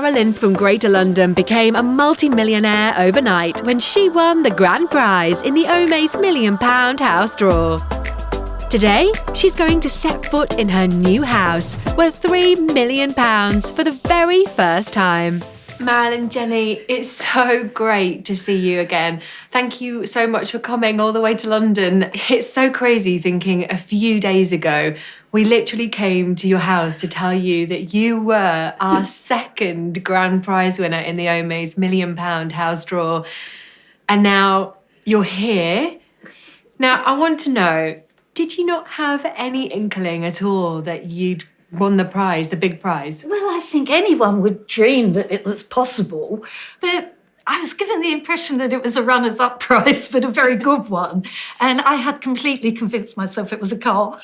Marilyn from Greater London became a multi-millionaire overnight when she won the grand prize in the Omaze Million Pound House draw. Today, she's going to set foot in her new house worth £3 million for the very first time. Marilyn, Jenny, it's so great to see you again. Thank you so much for coming all the way to London. It's so crazy thinking a few days ago, we literally came to your house to tell you that you were our second grand prize winner in the Omaze Million Pound House draw. And now you're here. Now, I want to know, did you not have any inkling at all that you'd won the prize, the big prize? Well, I think anyone would dream that it was possible, but I was given the impression that it was a runners-up prize, but a very good one. And I had completely convinced myself it was a car.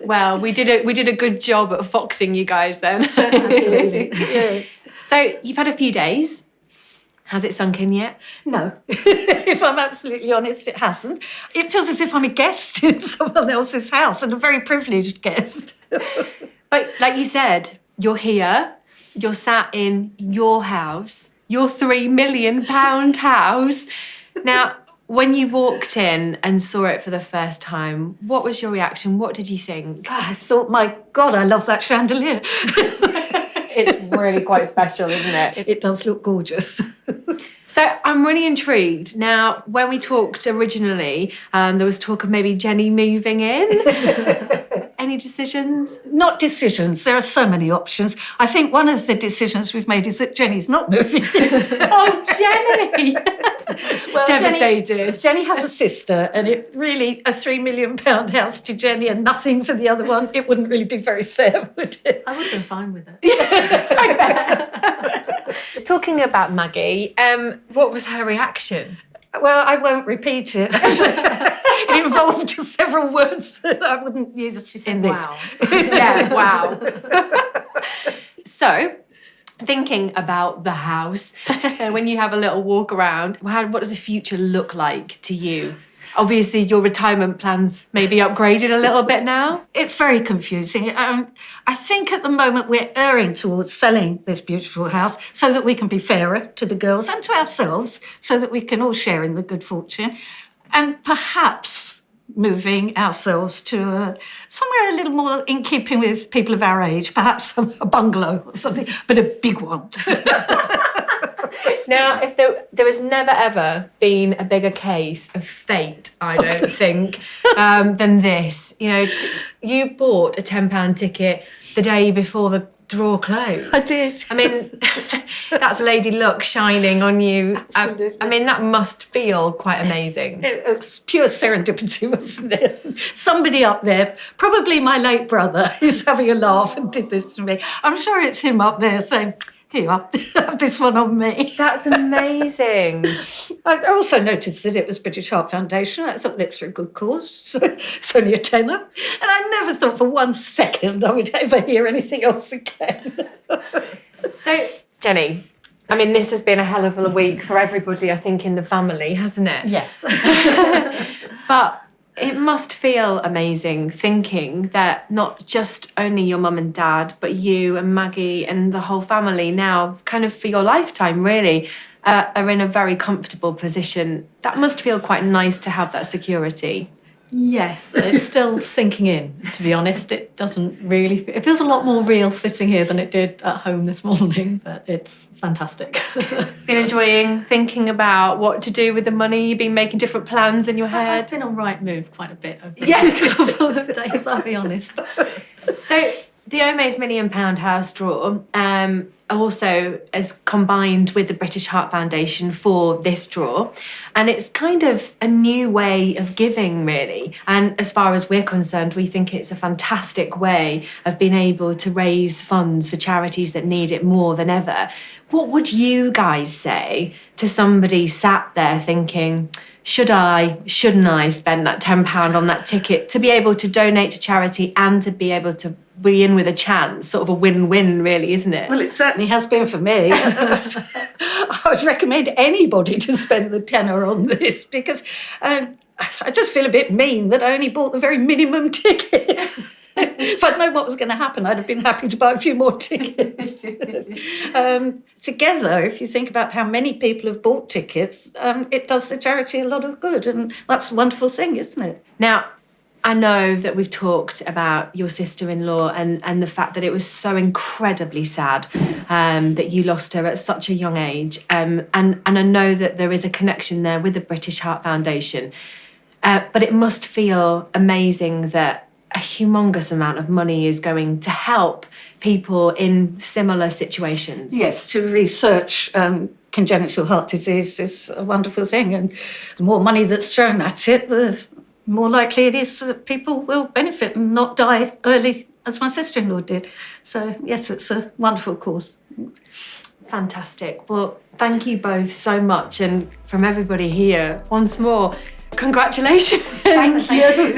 Well, we did a good job at foxing you guys then. Absolutely, yes. So you've had a few days. Has it sunk in yet? No, if I'm absolutely honest, it hasn't. It feels as if I'm a guest in someone else's house, and a very privileged guest. But like you said, you're here, you're sat in your house, your £3 million house. Now, when you walked in and saw it for the first time, what was your reaction? What did you think? I thought, my God, I love that chandelier. It's really quite special, isn't it? It does look gorgeous. So I'm really intrigued. Now, when we talked originally, there was talk of maybe Jenny moving in. Any decisions? Not decisions. There are so many options. I think one of the decisions we've made is that Jenny's not moving. Oh, Jenny! Well, devastated. Jenny has a sister, and it really, a £3 million house to Jenny and nothing for the other one, it wouldn't really be very fair, would it? I would have been fine with it. Talking about Maggie, what was her reaction? Well, I won't repeat it. It involved several words that I wouldn't use in this. Wow. Yeah, wow. So, thinking about the house, when you have a little walk around, what does the future look like to you? Obviously, your retirement plans may be upgraded a little bit now. It's very confusing. I think at the moment we're erring towards selling this beautiful house so that we can be fairer to the girls and to ourselves, so that we can all share in the good fortune, and perhaps moving ourselves to somewhere a little more in keeping with people of our age, perhaps a bungalow or something, but a big one. Now, if there has never, ever been a bigger case of fate, I don't think, than this. You know, you bought a £10 ticket the day before the draw closed. I did. I mean, that's Lady Luck shining on you. Absolutely. I mean, that must feel quite amazing. It's pure serendipity, wasn't it? Somebody up there, probably my late brother, is having a laugh and did this to me. I'm sure it's him up there saying, here you are, have this one on me. That's amazing. I also noticed that it was British Heart Foundation. I thought, it's for a good cause. So it's only a tenner. And I never thought for 1 second I would ever hear anything else again. So, Jenny, I mean, this has been a hell of a week for everybody, I think, in the family, hasn't it? Yes. But it must feel amazing thinking that not just only your mum and dad, but you and Maggie and the whole family now, kind of for your lifetime really, are in a very comfortable position. That must feel quite nice to have that security. Yes, it's still sinking in, to be honest. It doesn't really... It feels a lot more real sitting here than it did at home this morning, but it's fantastic. Been enjoying thinking about what to do with the money? You've been making different plans in your head? I've been on right move quite a bit over the last couple of days, I'll be honest. So the Omaze Million Pound House draw also is combined with the British Heart Foundation for this draw. And it's kind of a new way of giving, really. And as far as we're concerned, we think it's a fantastic way of being able to raise funds for charities that need it more than ever. What would you guys say to somebody sat there thinking, shouldn't I spend that £10 on that ticket to be able to donate to charity and to be able to be in with a chance? Sort of a win-win, really, isn't it? Well, it certainly has been for me. I would recommend anybody to spend the tenner on this because I just feel a bit mean that I only bought the very minimum ticket. If I'd known what was going to happen, I'd have been happy to buy a few more tickets. Together, if you think about how many people have bought tickets, it does the charity a lot of good. And that's a wonderful thing, isn't it? Now, I know that we've talked about your sister-in-law and the fact that it was so incredibly sad that you lost her at such a young age. And I know that there is a connection there with the British Heart Foundation. But it must feel amazing that a humongous amount of money is going to help people in similar situations. Yes, to research congenital heart disease is a wonderful thing. And the more money that's thrown at it, the more likely it is that people will benefit and not die early, as my sister-in-law did. So, yes, it's a wonderful cause. Fantastic. Well, thank you both so much. And from everybody here, once more, congratulations. Thank you.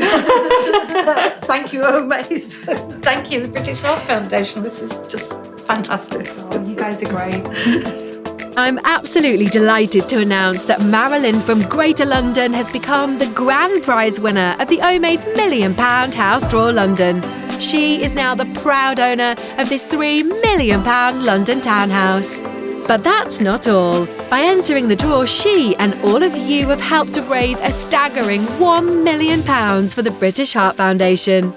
Thank you, Omaze. Thank you, the British Heart Foundation. This is just fantastic. Oh, you guys are great. I'm absolutely delighted to announce that Marilyn from Greater London has become the grand prize winner of the Omaze Million Pound House Draw London. She is now the proud owner of this £3 million London townhouse. But that's not all. By entering the draw, she and all of you have helped to raise a staggering £1 million for the British Heart Foundation.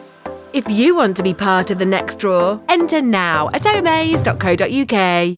If you want to be part of the next draw, enter now at omaze.co.uk.